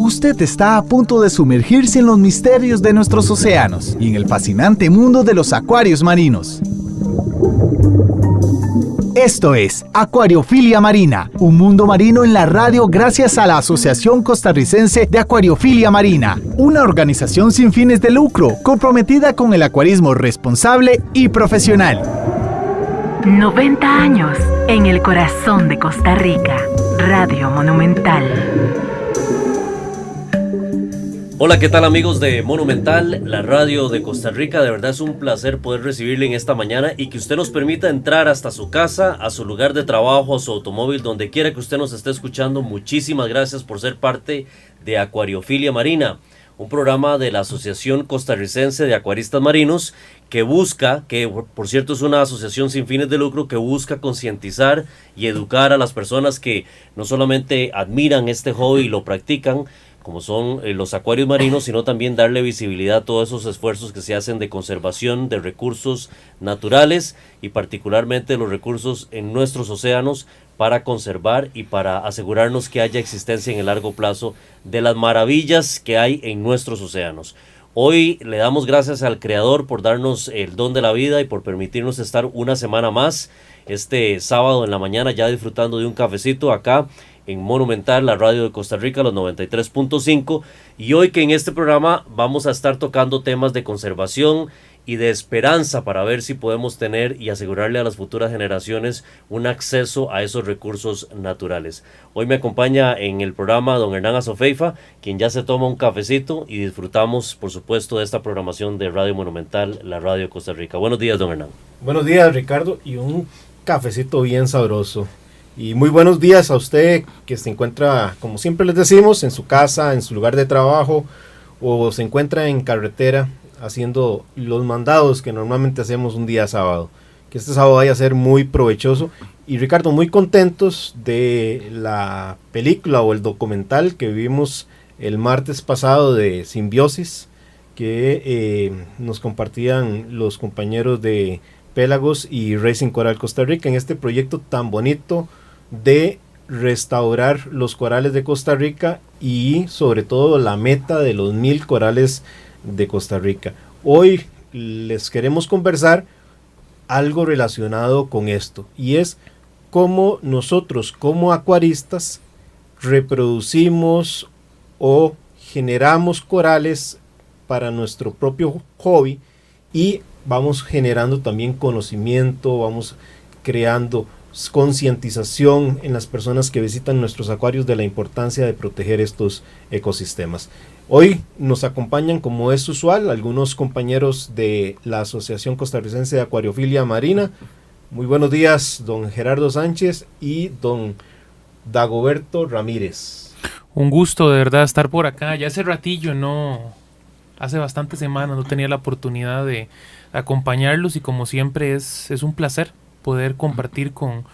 Usted está a punto de sumergirse en los misterios de nuestros océanos y en el fascinante mundo de los acuarios marinos. Esto es Acuariofilia Marina, un mundo marino en la radio gracias a la Asociación Costarricense de Acuariofilia Marina, una organización sin fines de lucro comprometida con el acuarismo responsable y profesional. 90 años en el corazón de Costa Rica, Radio Monumental. Hola, ¿qué tal amigos de Monumental, la radio de Costa Rica? De verdad es un placer poder recibirle en esta mañana y que usted nos permita entrar hasta su casa, a su lugar de trabajo, a su automóvil, donde quiera que usted nos esté escuchando. Muchísimas gracias por ser parte de Acuariofilia Marina, un programa de la Asociación Costarricense de Acuaristas Marinos que busca, que por cierto es una asociación sin fines de lucro, que busca concientizar y educar a las personas que no solamente admiran este hobby y lo practican, como son los acuarios marinos, sino también darle visibilidad a todos esos esfuerzos que se hacen de conservación de recursos naturales y particularmente los recursos en nuestros océanos para conservar y para asegurarnos que haya existencia en el largo plazo de las maravillas que hay en nuestros océanos. Hoy le damos gracias al Creador por darnos el don de la vida y por permitirnos estar una semana más, este sábado en la mañana, ya disfrutando de un cafecito acá en Monumental, la radio de Costa Rica, los 93.5, y hoy que en este programa vamos a estar tocando temas de conservación y de esperanza para ver si podemos tener y asegurarle a las futuras generaciones un acceso a esos recursos naturales. Hoy me acompaña en el programa don Hernán Azofeifa, quien ya se toma un cafecito y disfrutamos, por supuesto, de esta programación de Radio Monumental, la radio de Costa Rica. Buenos días, don Hernán. Buenos días, Ricardo, y un cafecito bien sabroso. Y muy buenos días a usted que se encuentra, como siempre les decimos, en su casa, en su lugar de trabajo o se encuentra en carretera haciendo los mandados que normalmente hacemos un día sábado. Que este sábado vaya a ser muy provechoso. Y Ricardo, muy contentos de la película o el documental que vimos el martes pasado de Simbiosis, que nos compartían los compañeros de Pélagos y Racing Coral Costa Rica en este proyecto tan bonito de restaurar los corales de Costa Rica y sobre todo la meta de los 1000 corales de Costa Rica. Hoy les queremos conversar algo relacionado con esto y es cómo nosotros como acuaristas reproducimos o generamos corales para nuestro propio hobby y vamos generando también conocimiento, vamos creando concientización en las personas que visitan nuestros acuarios de la importancia de proteger estos ecosistemas. Hoy nos acompañan, como es usual, algunos compañeros de la Asociación Costarricense de Acuariofilia Marina. Muy buenos días, don Gerardo Sánchez y don Dagoberto Ramírez. Un gusto de verdad estar por acá. Ya hace ratillo, hace bastantes semanas no tenía la oportunidad de acompañarlos y como siempre es un placer poder compartir con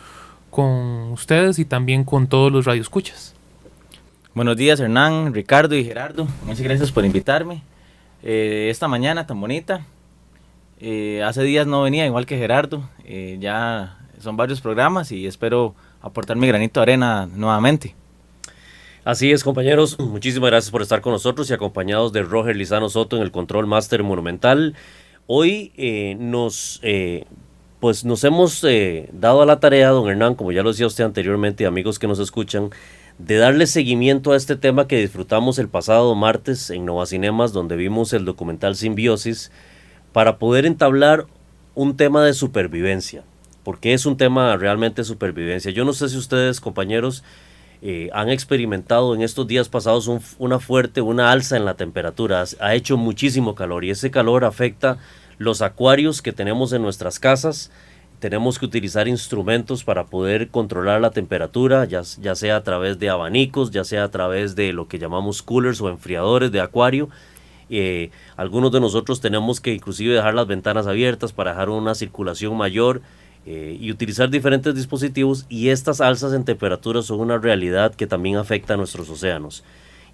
ustedes y también con todos los radioescuchas. Buenos días, Hernán, Ricardo y Gerardo. Muchas gracias por invitarme esta mañana tan bonita. Hace días no venía, igual que Gerardo. Ya son varios programas y espero aportar mi granito de arena nuevamente. Así es, compañeros, muchísimas gracias por estar con nosotros y acompañados de Roger Lizano Soto en el Control Master Monumental. Hoy nos hemos dado a la tarea, don Hernán, como ya lo decía usted anteriormente, amigos que nos escuchan, de darle seguimiento a este tema que disfrutamos el pasado martes en Nova Cinemas, donde vimos el documental Simbiosis, para poder entablar un tema de supervivencia, porque es un tema realmente de supervivencia. Yo no sé si ustedes, compañeros, han experimentado en estos días pasados una alza en la temperatura. Ha hecho muchísimo calor y ese calor afecta los acuarios que tenemos en nuestras casas. Tenemos que utilizar instrumentos para poder controlar la temperatura, ya sea a través de abanicos, ya sea a través de lo que llamamos coolers o enfriadores de acuario. Algunos de nosotros tenemos que inclusive dejar las ventanas abiertas para dejar una circulación mayor y utilizar diferentes dispositivos, y estas alzas en temperatura son una realidad que también afecta a nuestros océanos.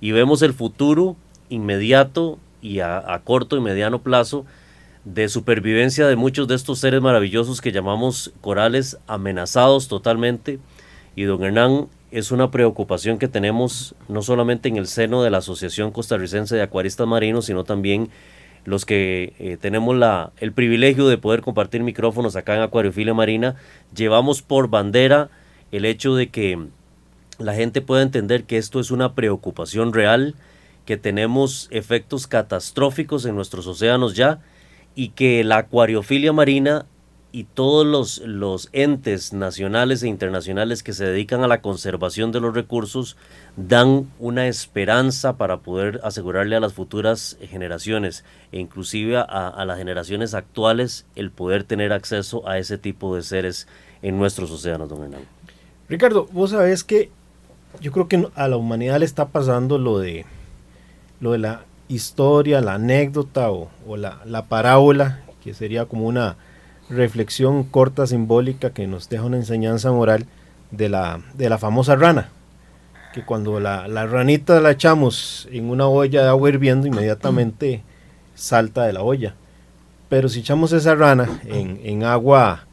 Y vemos el futuro inmediato y a corto y mediano plazo de supervivencia de muchos de estos seres maravillosos que llamamos corales amenazados totalmente. Y don Hernán, es una preocupación que tenemos no solamente en el seno de la Asociación Costarricense de Acuaristas Marinos, sino también los que tenemos el privilegio de poder compartir micrófonos acá en Acuariofilia Marina. Llevamos por bandera el hecho de que la gente pueda entender que esto es una preocupación real, que tenemos efectos catastróficos en nuestros océanos ya, y que la acuariofilia marina y todos los entes nacionales e internacionales que se dedican a la conservación de los recursos dan una esperanza para poder asegurarle a las futuras generaciones e inclusive a las generaciones actuales el poder tener acceso a ese tipo de seres en nuestros océanos, don Hernán. Ricardo, vos sabés que yo creo que a la humanidad le está pasando lo de la historia, la anécdota o la parábola, que sería como una reflexión corta, simbólica, que nos deja una enseñanza moral de la famosa rana, que cuando la ranita la echamos en una olla de agua hirviendo, inmediatamente salta de la olla, pero si echamos esa rana en agua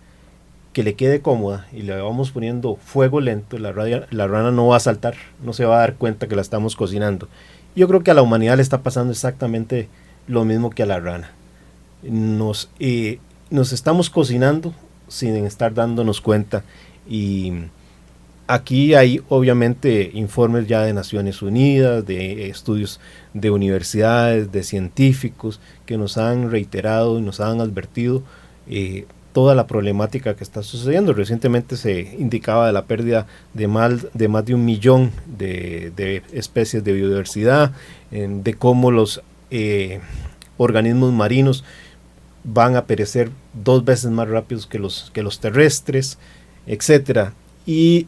que le quede cómoda y le vamos poniendo fuego lento, la rana no va a saltar, no se va a dar cuenta que la estamos cocinando. Yo creo que a la humanidad le está pasando exactamente lo mismo que a la rana. Nos estamos cocinando sin estar dándonos cuenta, y aquí hay obviamente informes ya de Naciones Unidas, de estudios de universidades, de científicos que nos han reiterado y nos han advertido toda la problemática que está sucediendo. Recientemente se indicaba de la pérdida de más de 1 millón de especies de biodiversidad, de cómo los organismos marinos van a perecer 2 veces más rápidos que los terrestres, etcétera. Y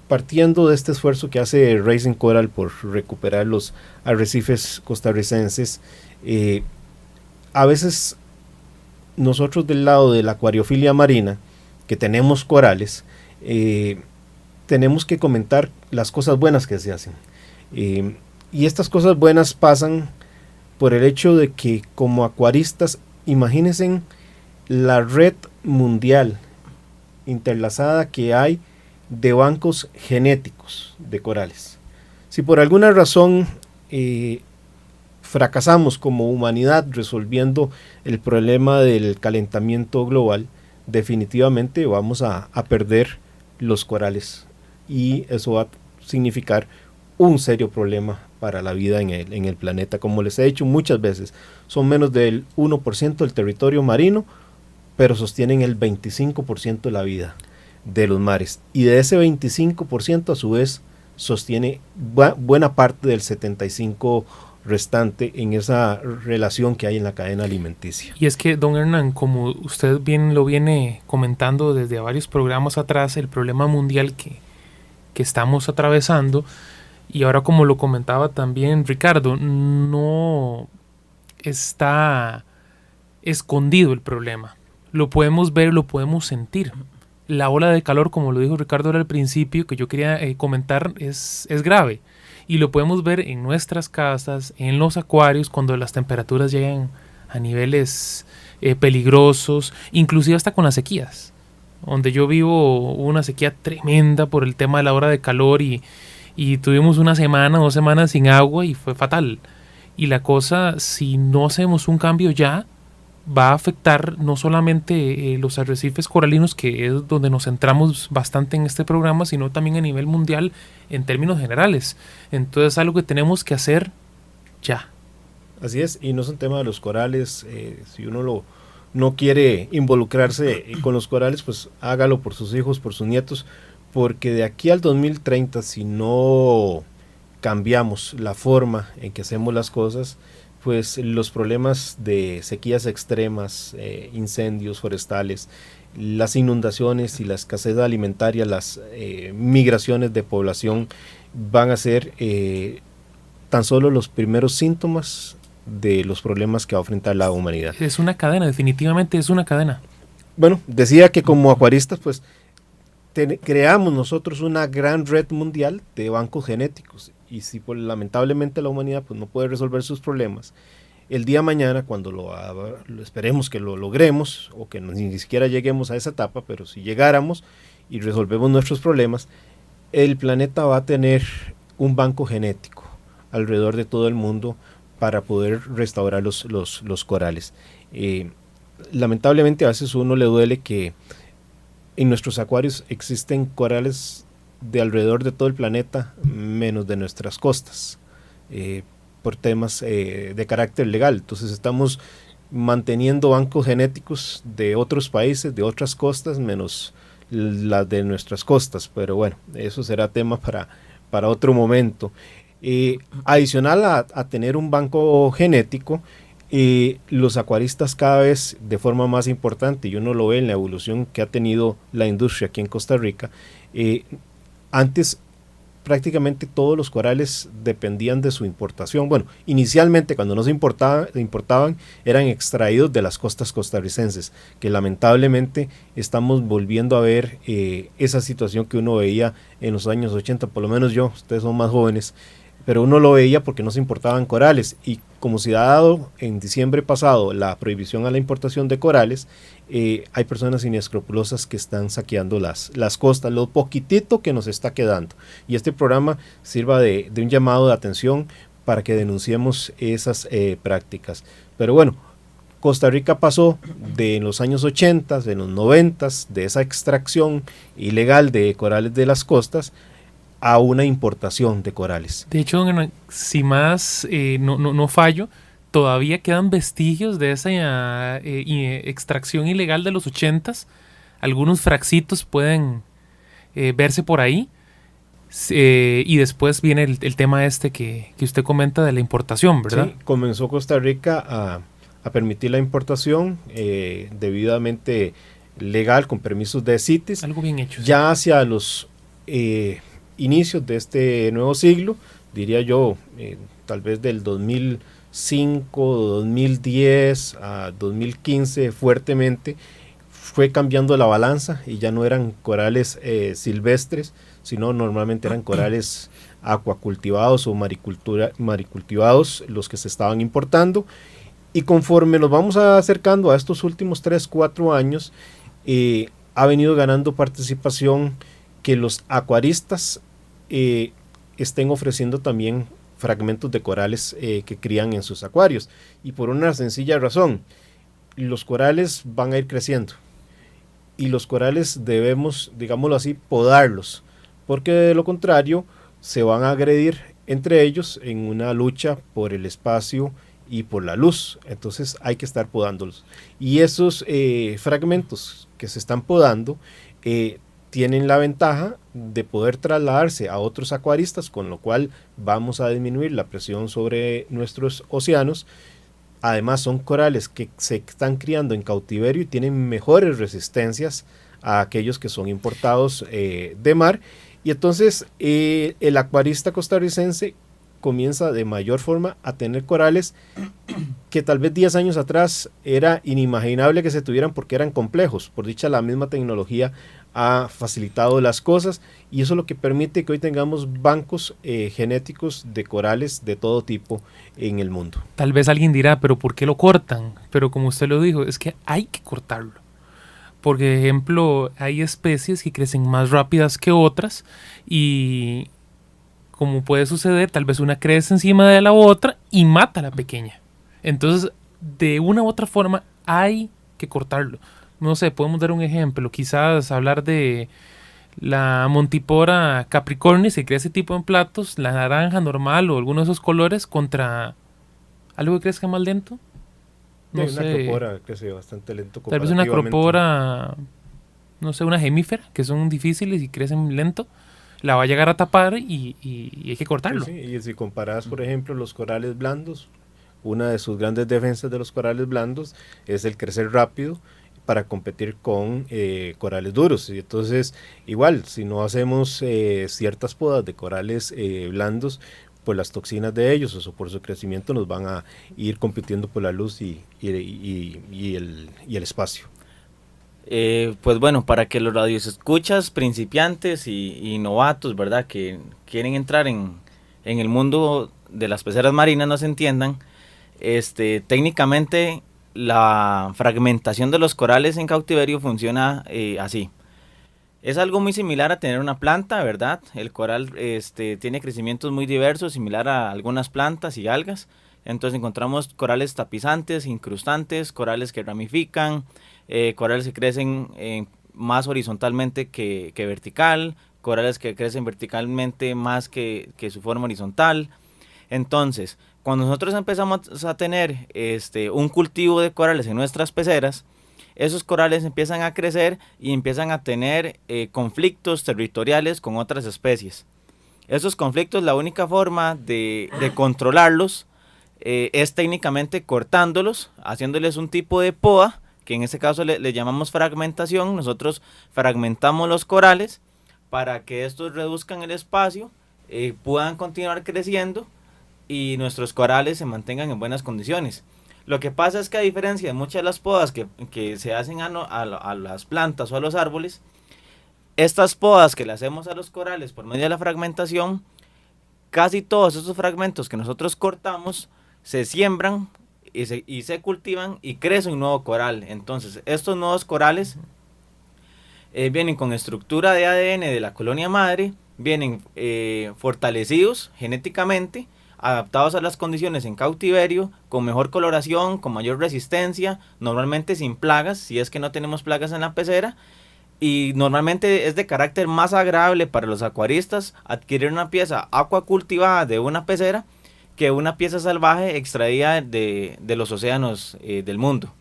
partiendo de este esfuerzo que hace Raising Coral por recuperar los arrecifes costarricenses, a veces nosotros del lado de la acuariofilia marina, que tenemos corales, tenemos que comentar las cosas buenas que se hacen. Y estas cosas buenas pasan por el hecho de que como acuaristas, imagínense la red mundial interlazada que hay de bancos genéticos de corales. Si por alguna razón fracasamos como humanidad resolviendo el problema del calentamiento global, definitivamente vamos a perder los corales, y eso va a significar un serio problema para la vida en el planeta. Como les he dicho muchas veces, son menos del 1% del territorio marino, pero sostienen el 25% de la vida de los mares, y de ese 25% a su vez sostiene buena parte del 75% restante en esa relación que hay en la cadena alimenticia. Y es que, don Hernán, como usted bien lo viene comentando desde varios programas atrás, el problema mundial que estamos atravesando, y ahora como lo comentaba también Ricardo, no está escondido el problema. Lo podemos ver, lo podemos sentir. La ola de calor, como lo dijo Ricardo al principio, que yo quería comentar, es grave. Y lo podemos ver en nuestras casas, en los acuarios, cuando las temperaturas llegan a niveles peligrosos, inclusive hasta con las sequías. Donde yo vivo, hubo una sequía tremenda por el tema de la hora de calor, y tuvimos 1 semana, 2 semanas sin agua, y fue fatal. Y la cosa, si no hacemos un cambio ya, va a afectar no solamente los arrecifes coralinos, que es donde nos centramos bastante en este programa, sino también a nivel mundial en términos generales. Entonces es algo que tenemos que hacer ya. Así es, y no es un tema de los corales. Si uno no quiere involucrarse con los corales, pues hágalo por sus hijos, por sus nietos, porque de aquí al 2030, si no cambiamos la forma en que hacemos las cosas, pues los problemas de sequías extremas, incendios forestales, las inundaciones y la escasez alimentaria, las migraciones de población van a ser tan solo los primeros síntomas de los problemas que va a enfrentar la humanidad. Es una cadena, definitivamente es una cadena. Bueno, decía que como acuaristas, pues creamos nosotros una gran red mundial de bancos genéticos, y si pues, lamentablemente la humanidad pues, no puede resolver sus problemas, el día de mañana, cuando lo esperemos que lo logremos, o que ni siquiera lleguemos a esa etapa, pero si llegáramos y resolvemos nuestros problemas, el planeta va a tener un banco genético alrededor de todo el mundo para poder restaurar los corales. Lamentablemente a veces a uno le duele que en nuestros acuarios existen corales de alrededor de todo el planeta, menos de nuestras costas, por temas de carácter legal. Entonces estamos manteniendo bancos genéticos de otros países, de otras costas, menos las de nuestras costas. Pero bueno, eso será tema para otro momento. Adicional a tener un banco genético, los acuaristas cada vez de forma más importante, y uno lo ve en la evolución que ha tenido la industria aquí en Costa Rica, antes prácticamente todos los corales dependían de su importación. Bueno, inicialmente cuando no se importaban eran extraídos de las costas costarricenses, que lamentablemente estamos volviendo a ver esa situación que uno veía en los años 80, por lo menos yo, ustedes son más jóvenes, pero uno lo veía porque no se importaban corales, y como se ha dado en diciembre pasado la prohibición a la importación de corales, hay personas inescrupulosas que están saqueando las costas, lo poquitito que nos está quedando, y este programa sirva de un llamado de atención para que denunciemos esas prácticas. Pero bueno, Costa Rica pasó de los años 80, de los 90, de esa extracción ilegal de corales de las costas, a una importación de corales. De hecho, si más no fallo, todavía quedan vestigios de esa extracción ilegal de los 80s. Algunos fraxitos pueden verse por ahí. Y después viene el tema que usted comenta de la importación, ¿verdad? Sí, comenzó Costa Rica a permitir la importación debidamente legal, con permisos de CITES. Algo bien hecho. Ya hacia los inicios de este nuevo siglo, diría yo, tal vez del 2005, 2010 a 2015 fuertemente, fue cambiando la balanza y ya no eran corales silvestres, sino normalmente eran corales acuacultivados o maricultivados los que se estaban importando. Y conforme nos vamos acercando a estos últimos 3-4 años, ha venido ganando participación que los acuaristas estén ofreciendo también fragmentos de corales que crían en sus acuarios, y por una sencilla razón: los corales van a ir creciendo y los corales debemos, digámoslo así, podarlos, porque de lo contrario se van a agredir entre ellos en una lucha por el espacio y por la luz. Entonces hay que estar podándolos, y esos fragmentos que se están podando tienen la ventaja de poder trasladarse a otros acuaristas, con lo cual vamos a disminuir la presión sobre nuestros océanos. Además son corales que se están criando en cautiverio y tienen mejores resistencias a aquellos que son importados de mar, y entonces el acuarista costarricense comienza de mayor forma a tener corales que tal vez 10 años atrás era inimaginable que se tuvieran porque eran complejos. Por dicha, la misma tecnología ha facilitado las cosas, y eso es lo que permite que hoy tengamos bancos genéticos de corales de todo tipo en el mundo. Tal vez alguien dirá, pero ¿por qué lo cortan? Pero como usted lo dijo, es que hay que cortarlo. Por ejemplo, hay especies que crecen más rápidas que otras, y como puede suceder, tal vez una crece encima de la otra y mata a la pequeña. Entonces, de una u otra forma, hay que cortarlo. No sé, podemos dar un ejemplo, quizás hablar de la Montipora capricornis, que crece tipo en platos, la naranja normal o alguno de esos colores, contra algo que crezca más lento. No sé. Una acropora crece bastante lento. Tal vez una acropora, no sé, una gemífera, que son difíciles y crecen lento, la va a llegar a tapar y hay que cortarlo. Sí, y si comparas, por ejemplo, los corales blandos, una de sus grandes defensas de los corales blandos es el crecer rápido para competir con corales duros. Y entonces, igual, si no hacemos ciertas podas de corales blandos, pues las toxinas de ellos o por su crecimiento nos van a ir compitiendo por la luz y el espacio. Pues bueno, para que los radioescuchas principiantes y novatos, ¿verdad?, que quieren entrar en el mundo de las peceras marinas nos entiendan, técnicamente la fragmentación de los corales en cautiverio funciona así. Es algo muy similar a tener una planta, ¿verdad? El coral tiene crecimientos muy diversos, similar a algunas plantas y algas. Entonces encontramos corales tapizantes, incrustantes, corales que ramifican, corales que crecen más horizontalmente que vertical, corales que crecen verticalmente más que su forma horizontal. Entonces, cuando nosotros empezamos a tener un cultivo de corales en nuestras peceras, esos corales empiezan a crecer y empiezan a tener conflictos territoriales con otras especies. Esos conflictos, la única forma de controlarlos es técnicamente cortándolos, haciéndoles un tipo de poda, que en este caso le llamamos fragmentación. Nosotros fragmentamos los corales para que estos reduzcan el espacio, puedan continuar creciendo y nuestros corales se mantengan en buenas condiciones. Lo que pasa es que a diferencia de muchas de las podas que se hacen a las plantas o a los árboles, estas podas que le hacemos a los corales por medio de la fragmentación, casi todos esos fragmentos que nosotros cortamos se siembran y se cultivan y crece un nuevo coral. Entonces estos nuevos corales vienen con estructura de ADN de la colonia madre, vienen fortalecidos genéticamente, adaptados a las condiciones en cautiverio, con mejor coloración, con mayor resistencia, normalmente sin plagas, si es que no tenemos plagas en la pecera, y normalmente es de carácter más agradable para los acuaristas adquirir una pieza acuacultivada de una pecera que una pieza salvaje extraída de los océanos del mundo.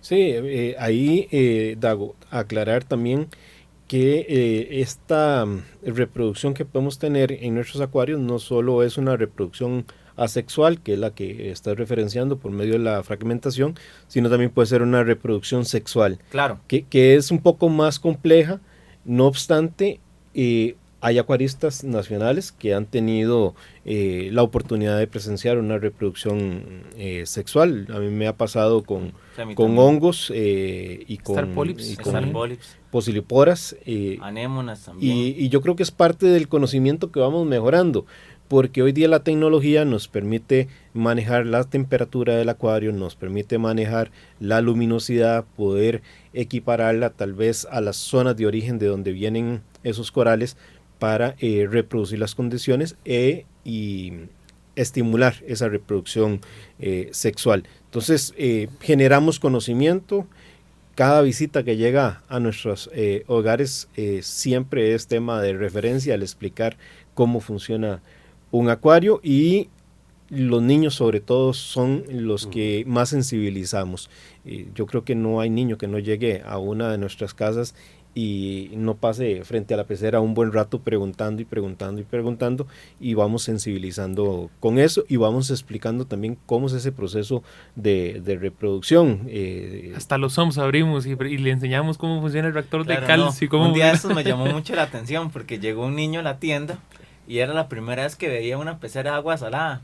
Sí, ahí, Dago, aclarar también que esta reproducción que podemos tener en nuestros acuarios no solo es una reproducción asexual, que es la que estás referenciando por medio de la fragmentación, sino también puede ser una reproducción sexual, Claro. que es un poco más compleja. No obstante, hay acuaristas nacionales que han tenido la oportunidad de presenciar una reproducción sexual. A mí me ha pasado con hongos y con Star polyps. Star polyps. Posiliporas. Anémonas también. Y yo creo que es parte del conocimiento que vamos mejorando, porque hoy día la tecnología nos permite manejar la temperatura del acuario, nos permite manejar la luminosidad, poder equipararla tal vez a las zonas de origen de donde vienen esos corales para reproducir las condiciones y estimular esa reproducción sexual. Entonces generamos conocimiento. Cada visita que llega a nuestros hogares siempre es tema de referencia al explicar cómo funciona un acuario, y los niños sobre todo son los que más sensibilizamos. Yo creo que no hay niño que no llegue a una de nuestras casas y no pase frente a la pecera un buen rato preguntando y preguntando y preguntando, y vamos sensibilizando con eso y vamos explicando también cómo es ese proceso de reproducción. Hasta los OMS abrimos y le enseñamos cómo funciona el reactor de calcio. No. Un día esto me llamó mucho la atención porque llegó un niño a la tienda y era la primera vez que veía una pecera de agua salada.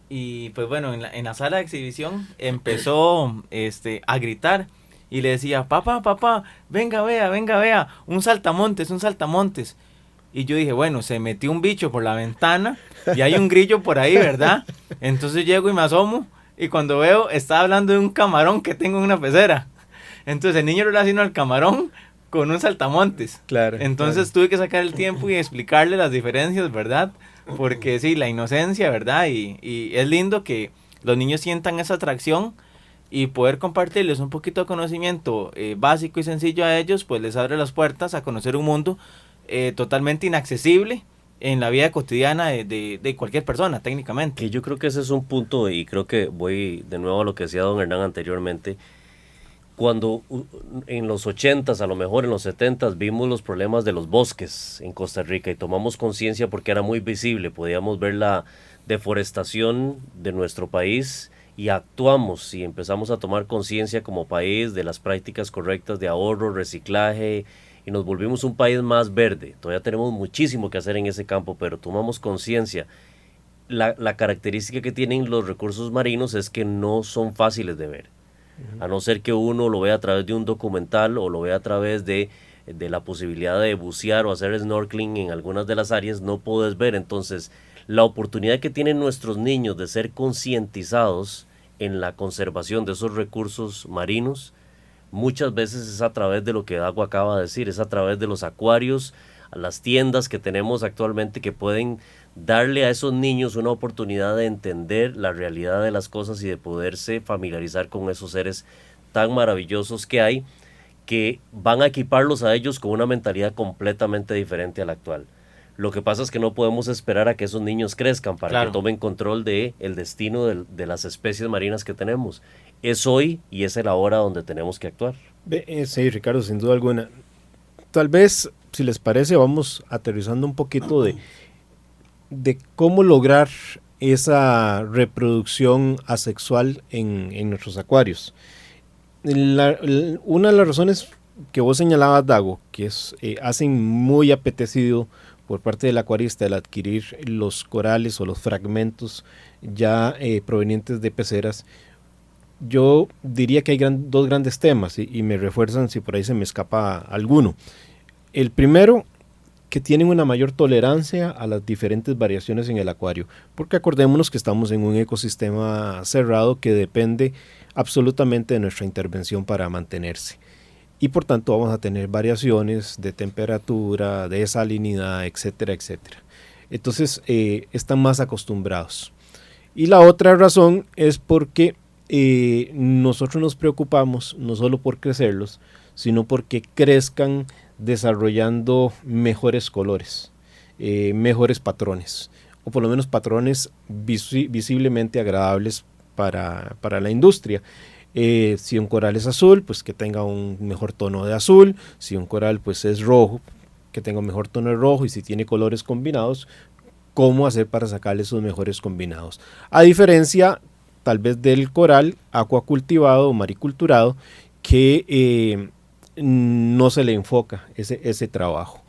Y pues bueno, en la sala de exhibición empezó a gritar y le decía, papá, venga vea, un saltamontes. Y yo dije, bueno, se metió un bicho por la ventana y hay un grillo por ahí, ¿verdad? Entonces llego y me asomo y cuando veo, estaba hablando de un camarón que tengo en una pecera. Entonces el niño relacionó al camarón con un saltamontes. Claro. Entonces tuve que sacar el tiempo y explicarle las diferencias, ¿verdad? Porque sí, la inocencia, ¿verdad? Y es lindo que los niños sientan esa atracción y poder compartirles un poquito de conocimiento básico y sencillo a ellos, pues les abre las puertas a conocer un mundo totalmente inaccesible en la vida cotidiana de cualquier persona, técnicamente. Que yo creo que ese es un punto, y creo que voy de nuevo a lo que decía don Hernán anteriormente. Cuando en los 80s, a lo mejor en los 70s, vimos los problemas de los bosques en Costa Rica y tomamos conciencia porque era muy visible, podíamos ver la deforestación de nuestro país y actuamos y empezamos a tomar conciencia como país de las prácticas correctas de ahorro, reciclaje, y nos volvimos un país más verde. Todavía tenemos muchísimo que hacer en ese campo, pero tomamos conciencia. La característica que tienen los recursos marinos es que no son fáciles de ver. A no ser que uno lo vea a través de un documental o lo vea a través de la posibilidad de bucear o hacer snorkeling en algunas de las áreas, no puedes ver. Entonces, la oportunidad que tienen nuestros niños de ser concientizados en la conservación de esos recursos marinos muchas veces es a través de lo que Dago acaba de decir, es a través de los acuarios, a las tiendas que tenemos actualmente que pueden darle a esos niños una oportunidad de entender la realidad de las cosas y de poderse familiarizar con esos seres tan maravillosos que hay, que van a equiparlos a ellos con una mentalidad completamente diferente a la actual. Lo que pasa es que no podemos esperar a que esos niños crezcan para que tomen control de el destino de las especies marinas que tenemos. Es hoy y es el ahora donde tenemos que actuar. Sí, Ricardo, sin duda alguna. Tal vez, si les parece, vamos aterrizando un poquito de cómo lograr esa reproducción asexual en nuestros acuarios. Una de las razones que vos señalabas, Dago, que hacen muy apetecido por parte del acuarista el adquirir los corales o los fragmentos ya provenientes de peceras, yo diría que hay dos grandes temas y me refuerzan si por ahí se me escapa alguno. El primero, que tienen una mayor tolerancia a las diferentes variaciones en el acuario, porque acordémonos que estamos en un ecosistema cerrado que depende absolutamente de nuestra intervención para mantenerse. Y por tanto vamos a tener variaciones de temperatura, de salinidad, etcétera, etcétera. Entonces están más acostumbrados. Y la otra razón es porque nosotros nos preocupamos no solo por crecerlos, sino porque crezcan desarrollando mejores colores, mejores patrones, o por lo menos patrones visiblemente agradables para la industria. Si un coral es azul, pues que tenga un mejor tono de azul. Si un coral pues es rojo, que tenga un mejor tono de rojo. Y si tiene colores combinados, ¿cómo hacer para sacarle esos mejores combinados? A diferencia tal vez del coral acuacultivado o mariculturado, que no se le enfoca ese trabajo.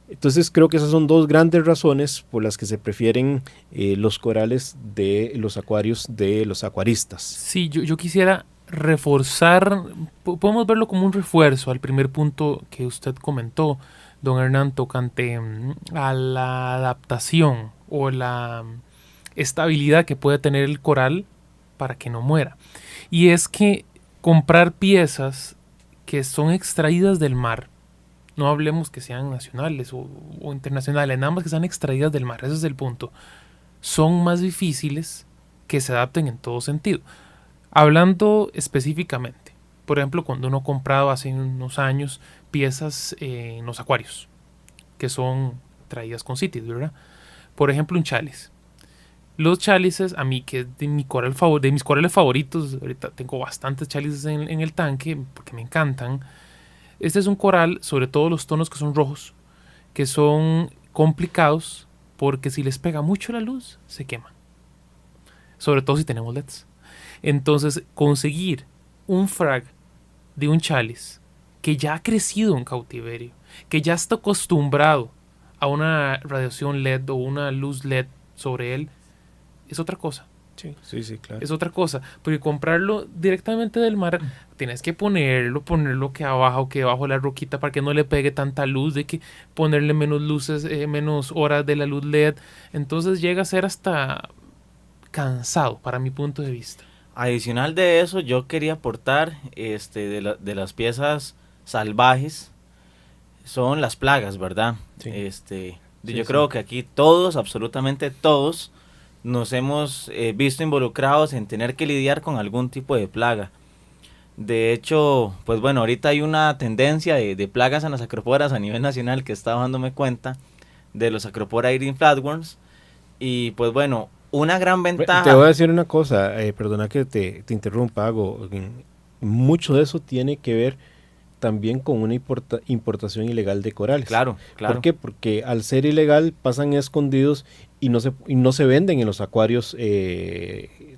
Entonces creo que esas son dos grandes razones por las que se prefieren los corales de los acuarios de los acuaristas. Sí, yo quisiera reforzar, podemos verlo como un refuerzo al primer punto que usted comentó, don Hernán, tocante a la adaptación o la estabilidad que puede tener el coral para que no muera. Y es que comprar piezas que son extraídas del mar, no hablemos que sean nacionales o internacionales, nada más que sean extraídas del mar, ese es el punto, son más difíciles que se adapten en todo sentido. Hablando específicamente, por ejemplo, cuando uno compraba hace unos años piezas en los acuarios, que son traídas con CITES, ¿verdad? Por ejemplo, un cháliz. Los chálices, a mí, que es de mis corales favoritos, ahorita tengo bastantes chálices en el tanque, porque me encantan. Este es un coral, sobre todo los tonos que son rojos, que son complicados, porque si les pega mucho la luz, se queman. Sobre todo si tenemos LEDs. Entonces, conseguir un frag de un cháliz que ya ha crecido en cautiverio, que ya está acostumbrado a una radiación LED o una luz LED sobre él, es otra cosa. Sí, claro. Es otra cosa, porque comprarlo directamente del mar, tienes que ponerlo que abajo, que debajo de la roquita para que no le pegue tanta luz, de que ponerle menos luces, menos horas de la luz LED, entonces llega a ser hasta cansado para mi punto de vista. Adicional de eso, yo quería aportar de las piezas salvajes, son las plagas, ¿verdad? Sí. Yo creo que aquí todos, absolutamente todos, nos hemos visto involucrados en tener que lidiar con algún tipo de plaga. De hecho, pues bueno, ahorita hay una tendencia de plagas en las acroporas a nivel nacional que estaba dándome cuenta de los Acropora eating flatworms. Y pues bueno, una gran ventaja... Te voy a decir una cosa, perdona que te interrumpa, Hago. Mucho de eso tiene que ver también con una importación ilegal de corales. Claro. ¿Por qué? Porque al ser ilegal pasan escondidos y no se venden en los acuarios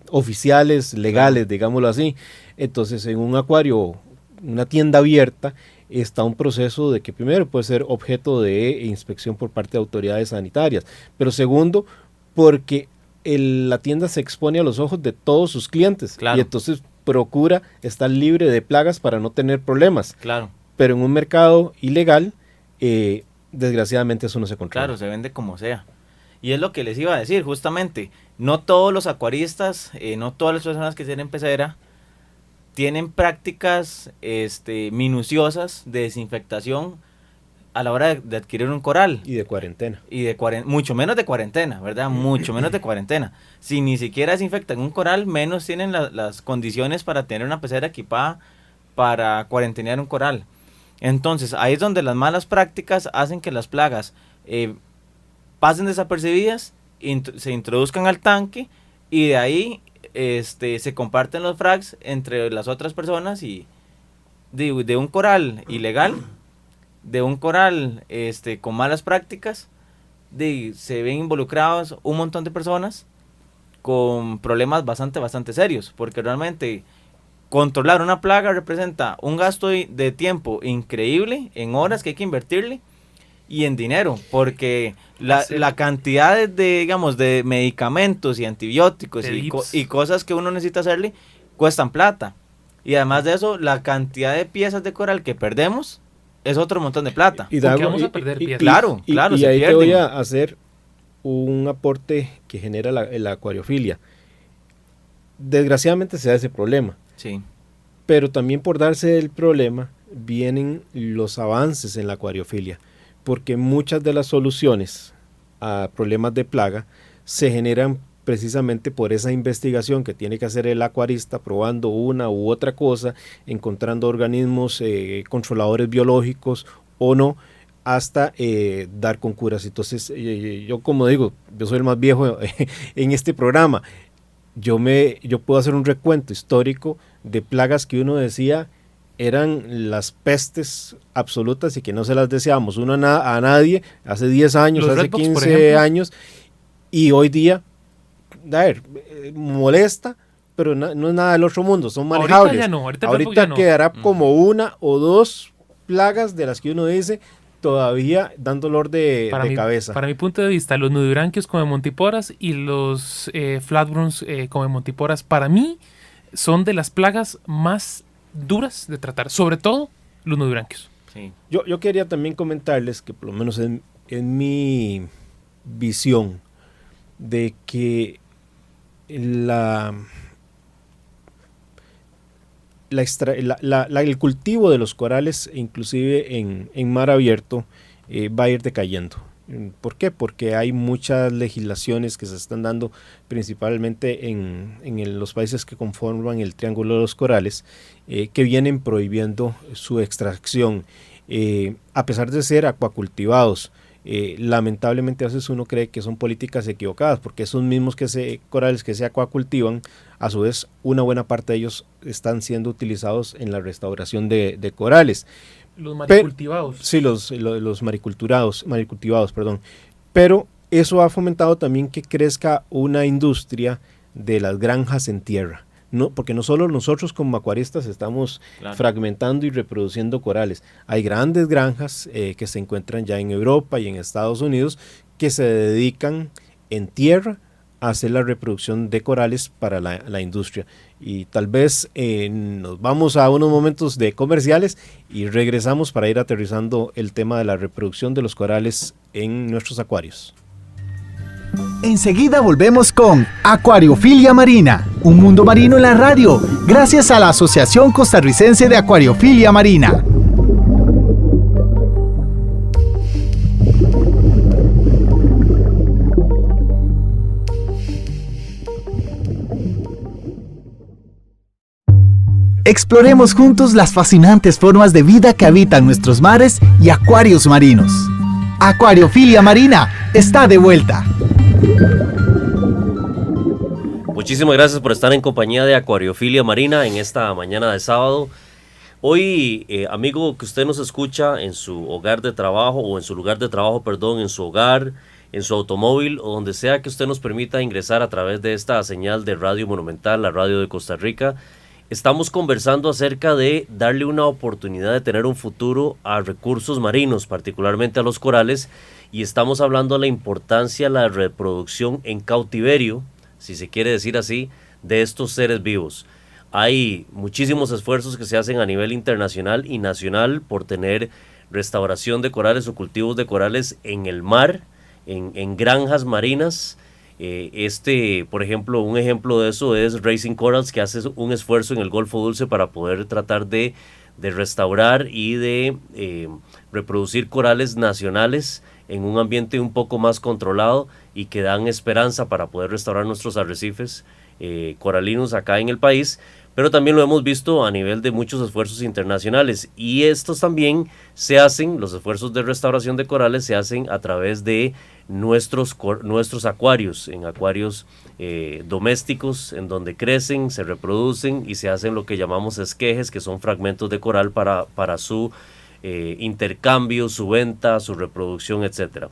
oficiales, legales, digámoslo así. Entonces, en un acuario, una tienda abierta, está un proceso de que primero puede ser objeto de inspección por parte de autoridades sanitarias, pero segundo, porque la tienda se expone a los ojos de todos sus clientes, claro, y entonces procura estar libre de plagas para no tener problemas. Claro. Pero en un mercado ilegal, desgraciadamente eso no se controla. Claro, se vende como sea. Y es lo que les iba a decir, justamente, no todos los acuaristas, no todas las personas que tienen pecera tienen prácticas minuciosas de desinfectación a la hora de adquirir un coral. Y de cuarentena. Y mucho menos de cuarentena, ¿verdad? Mucho menos de cuarentena. Si ni siquiera desinfectan un coral, menos tienen las condiciones para tener una pecera equipada para cuarentenear un coral. Entonces, ahí es donde las malas prácticas hacen que las plagas pasen desapercibidas, se introduzcan al tanque y de ahí se comparten los frags entre las otras personas y de un coral ilegal, de un coral con malas prácticas, se ven involucrados un montón de personas con problemas bastante serios, porque realmente controlar una plaga representa un gasto de tiempo increíble, en horas que hay que invertirle y en dinero, porque la cantidad de medicamentos y antibióticos y cosas que uno necesita hacerle cuestan plata. Y además de eso, la cantidad de piezas de coral que perdemos es otro montón de plata. Porque vamos a perder piezas. Claro, y se ahí pierden. te voy a hacer un aporte que genera la acuariofilia. Desgraciadamente se da ese problema. Sí. Pero también por darse el problema vienen los avances en la acuariofilia, porque muchas de las soluciones a problemas de plaga se generan precisamente por esa investigación que tiene que hacer el acuarista, probando una u otra cosa, encontrando organismos controladores biológicos o no, hasta dar con curas. Entonces, yo como digo, yo soy el más viejo en este programa. Yo puedo hacer un recuento histórico de plagas que uno decía eran las pestes absolutas y que no se las deseábamos a nadie hace 10 años, Los hace redbox, 15 años, y hoy día, molesta, pero no es nada del otro mundo, son manejables. Ahorita quedará como una o dos plagas de las que uno dice todavía dan dolor de cabeza. Para mi punto de vista, los nudibranquios come montiporas y los flatworms come montiporas, para mí, son de las plagas más duras de tratar, sobre todo los nudibranquios. Sí. Yo quería también comentarles que por lo menos en mi visión de que el cultivo de los corales, inclusive en mar abierto, va a ir decayendo. ¿Por qué? Porque hay muchas legislaciones que se están dando principalmente en los países que conforman el Triángulo de los Corales, que vienen prohibiendo su extracción, a pesar de ser acuacultivados. Lamentablemente a veces uno cree que son políticas equivocadas, porque esos mismos corales que se acuacultivan, a su vez una buena parte de ellos están siendo utilizados en la restauración de corales. Los maricultivados. Sí, los maricultivados, perdón. Pero eso ha fomentado también que crezca una industria de las granjas en tierra. No, porque no solo nosotros como acuaristas estamos fragmentando y reproduciendo corales. Hay grandes granjas que se encuentran ya en Europa y en Estados Unidos que se dedican en tierra a hacer la reproducción de corales para la industria. Y tal vez nos vamos a unos momentos de comerciales y regresamos para ir aterrizando el tema de la reproducción de los corales en nuestros acuarios. Enseguida volvemos con Acuariofilia Marina, un mundo marino en la radio, gracias a la Asociación Costarricense de Acuariofilia Marina. Exploremos juntos las fascinantes formas de vida que habitan nuestros mares y acuarios marinos. Acuariofilia Marina está de vuelta. Muchísimas gracias por estar en compañía de Acuariofilia Marina en esta mañana de sábado. Hoy, amigo que usted nos escucha en su hogar de trabajo o en su lugar de trabajo, perdón, en su hogar, en su automóvil o donde sea que usted nos permita ingresar a través de esta señal de Radio Monumental, la radio de Costa Rica, estamos conversando acerca de darle una oportunidad de tener un futuro a recursos marinos, particularmente a los corales, y estamos hablando de la importancia de la reproducción en cautiverio, si se quiere decir así, de estos seres vivos. Hay muchísimos esfuerzos que se hacen a nivel internacional y nacional por tener restauración de corales o cultivos de corales en el mar, en granjas marinas, Por ejemplo, un ejemplo de eso es Racing Corals, que hace un esfuerzo en el Golfo Dulce para poder tratar de restaurar y de reproducir corales nacionales en un ambiente un poco más controlado y que dan esperanza para poder restaurar nuestros arrecifes coralinos acá en el país. Pero también lo hemos visto a nivel de muchos esfuerzos internacionales, y estos también se hacen, los esfuerzos de restauración de corales se hacen a través de nuestros acuarios, en acuarios domésticos, en donde crecen, se reproducen y se hacen lo que llamamos esquejes, que son fragmentos de coral para su intercambio, su venta, su reproducción, etcétera.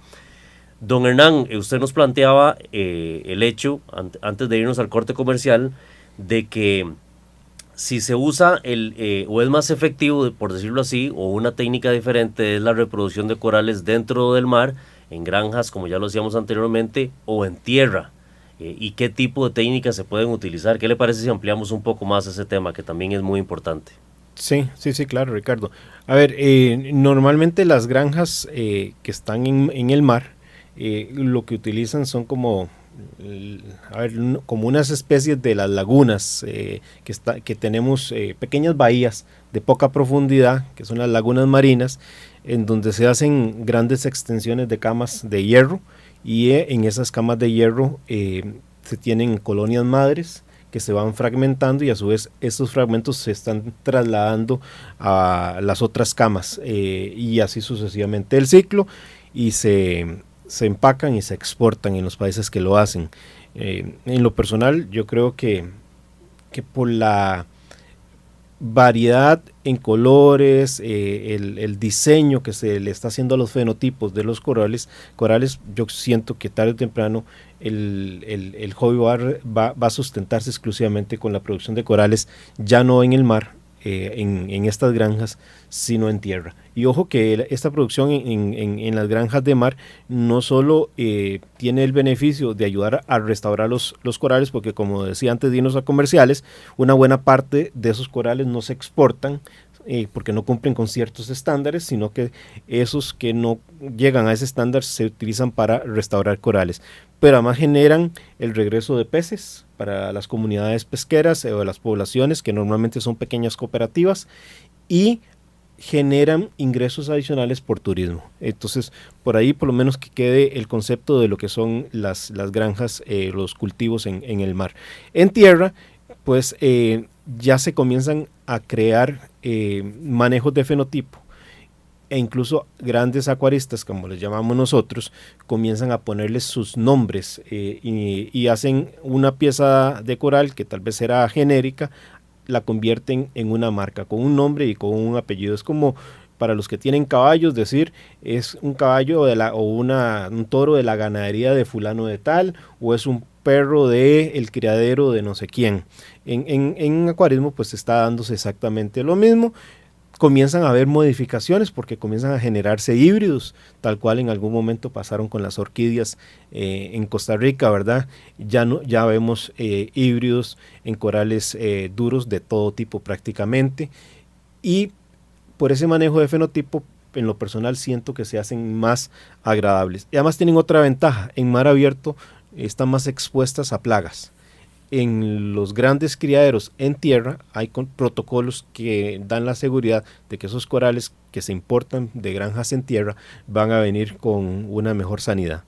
Don Hernán, usted nos planteaba el hecho, antes de irnos al corte comercial, de que si se usa o es más efectivo, por decirlo así, o una técnica diferente, es la reproducción de corales dentro del mar, en granjas, como ya lo hacíamos anteriormente, o en tierra. ¿Y qué tipo de técnicas se pueden utilizar? ¿Qué le parece si ampliamos un poco más ese tema, que también es muy importante? Sí, claro, Ricardo. A ver, normalmente las granjas que están en el mar, lo que utilizan son como unas especies de las lagunas, que tenemos pequeñas bahías de poca profundidad, que son las lagunas marinas, en donde se hacen grandes extensiones de camas de hierro, y en esas camas de hierro se tienen colonias madres que se van fragmentando, y a su vez estos fragmentos se están trasladando a las otras camas, y así sucesivamente el ciclo, y se empacan y se exportan en los países que lo hacen. En lo personal, yo creo que por la variedad en colores, el diseño que se le está haciendo a los fenotipos de los corales, yo siento que tarde o temprano el hobby va a sustentarse exclusivamente con la producción de corales, ya no en el mar, en estas granjas, sino en tierra. Y ojo que esta producción en las granjas de mar no solo tiene el beneficio de ayudar a restaurar los corales, porque como decía antes de irnos a comerciales, una buena parte de esos corales no se exportan porque no cumplen con ciertos estándares, sino que esos que no llegan a ese estándar se utilizan para restaurar corales. Pero además generan el regreso de peces para las comunidades pesqueras o las poblaciones, que normalmente son pequeñas cooperativas, y generan ingresos adicionales por turismo. Entonces, por ahí por lo menos que quede el concepto de lo que son las granjas, los cultivos en el mar. En tierra, pues ya se comienzan a crear manejos de fenotipo, e incluso grandes acuaristas, como les llamamos nosotros, comienzan a ponerles sus nombres, y hacen una pieza de coral que tal vez era genérica, la convierten en una marca, con un nombre y con un apellido. Es como para los que tienen caballos, decir, es un caballo un toro de la ganadería de fulano de tal, o es un perro de el criadero de no sé quién. En acuarismo pues está dándose exactamente lo mismo. Comienzan a haber modificaciones porque comienzan a generarse híbridos, tal cual en algún momento pasaron con las orquídeas en Costa Rica, ¿verdad? Ya vemos híbridos en corales duros de todo tipo prácticamente, y por ese manejo de fenotipo, en lo personal siento que se hacen más agradables. Y además tienen otra ventaja: en mar abierto están más expuestas a plagas. En los grandes criaderos en tierra hay protocolos que dan la seguridad de que esos corales que se importan de granjas en tierra van a venir con una mejor sanidad.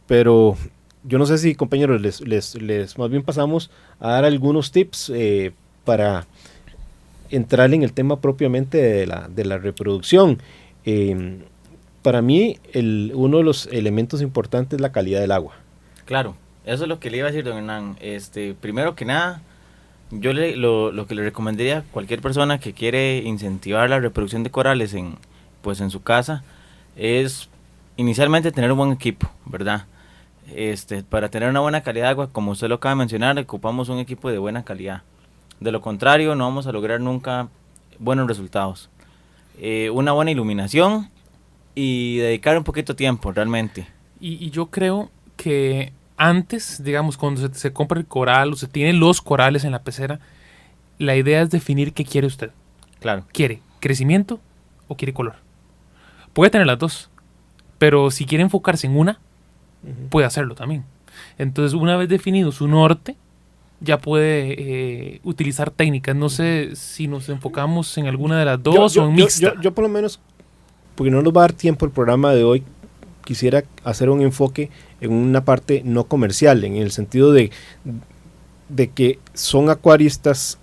Pero yo no sé si, compañeros, les más bien pasamos a dar algunos tips para entrar en el tema propiamente de la reproducción. Para mí uno de los elementos importantes es la calidad del agua. Claro. Eso es lo que le iba a decir, don Hernán. Primero que nada, yo lo que le recomendaría a cualquier persona que quiere incentivar la reproducción de corales en su casa es inicialmente tener un buen equipo, ¿verdad? Para tener una buena calidad de agua, como usted lo acaba de mencionar, ocupamos un equipo de buena calidad. De lo contrario, no vamos a lograr nunca buenos resultados. Una buena iluminación y dedicar un poquito de tiempo, realmente. Y yo creo que antes, digamos, cuando se compra el coral o se tienen los corales en la pecera, la idea es definir qué quiere usted. Claro. ¿Quiere crecimiento o quiere color? Puede tener las dos, pero si quiere enfocarse en una, puede hacerlo también. Entonces, una vez definido su norte, ya puede utilizar técnicas. No sé si nos enfocamos en alguna de las dos o en mixta. Yo por lo menos, porque no nos va a dar tiempo el programa de hoy, quisiera hacer un enfoque en una parte no comercial, en el sentido de que son acuaristas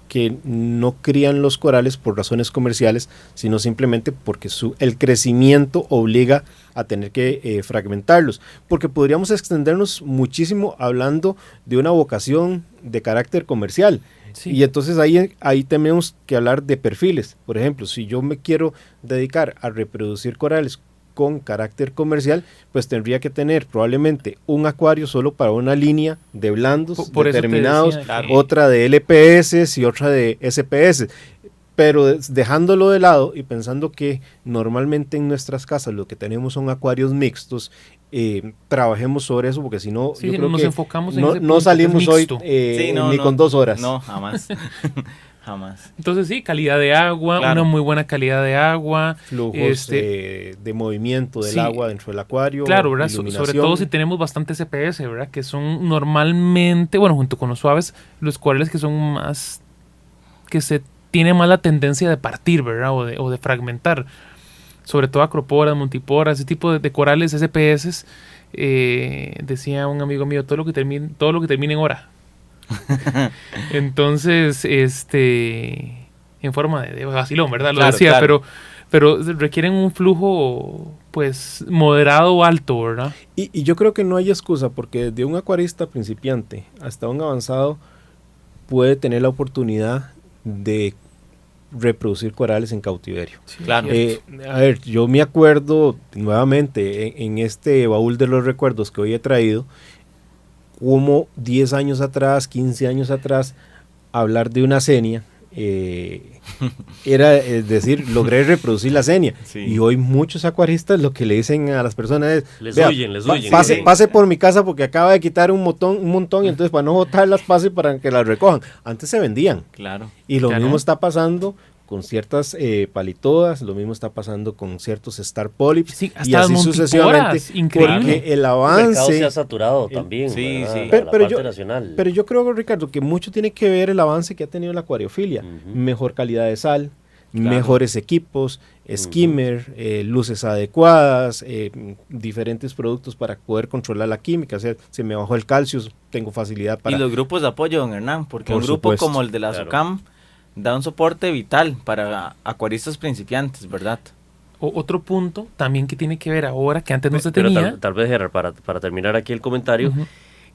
que no crían los corales por razones comerciales, sino simplemente porque el crecimiento obliga a tener que fragmentarlos, porque podríamos extendernos muchísimo hablando de una vocación de carácter comercial. Sí. Y entonces ahí tenemos que hablar de perfiles. Por ejemplo, si yo me quiero dedicar a reproducir corales con carácter comercial, pues tendría que tener probablemente un acuario solo para una línea de blandos por determinados, otra de LPS y otra de SPS, pero dejándolo de lado y pensando que normalmente en nuestras casas lo que tenemos son acuarios mixtos, trabajemos sobre eso, porque si no, yo creo nos que enfocamos no salimos hoy ni con 2 horas. No, jamás. Jamás. Entonces sí, calidad de agua, claro. Una muy buena calidad de agua. Flujos de movimiento del agua dentro del acuario. Claro, ¿verdad? Sobre todo si tenemos bastante SPS, ¿verdad? Que son normalmente, bueno, junto con los suaves, los corales que son más, que se tiene más la tendencia de partir, ¿verdad? O de fragmentar. Sobre todo acroporas, montiporas, ese tipo de corales SPS, decía un amigo mío, todo lo que termine en hora. Entonces, en forma de vacilón, ¿verdad? Lo decía, claro. Pero requieren un flujo, pues, moderado o alto, ¿verdad? Y yo creo que no hay excusa, porque desde un acuarista principiante hasta un avanzado puede tener la oportunidad de reproducir corales en cautiverio. Sí, claro. A ver, yo me acuerdo nuevamente en este baúl de los recuerdos que hoy he traído, como 10 años atrás, 15 años atrás, hablar de una cenia, era, es decir, logré reproducir la cenia. Sí. Y hoy muchos acuaristas lo que le dicen a las personas es, les huyen. Pase por mi casa porque acaba de quitar un montón y entonces para no botarlas pase para que las recojan. Antes se vendían. Claro. Y lo mismo está pasando con ciertas palitodas, lo mismo está pasando con ciertos star polyps, sí, y así sucesivamente, increíble. Porque el avance... El mercado se ha saturado también, sí. Pero yo creo, Ricardo, que mucho tiene que ver el avance que ha tenido la acuariofilia. Mejor calidad de sal, mejores equipos, skimmer, luces adecuadas, diferentes productos para poder controlar la química. O sea, se me bajó el calcio, tengo facilidad para... Y los grupos de apoyo, don Hernán, porque un grupo como el de la SOCAM da un soporte vital para acuaristas principiantes, ¿verdad? Otro punto también que tiene que ver ahora, que antes no se tenía. Tal vez, Gerard, para terminar aquí el comentario,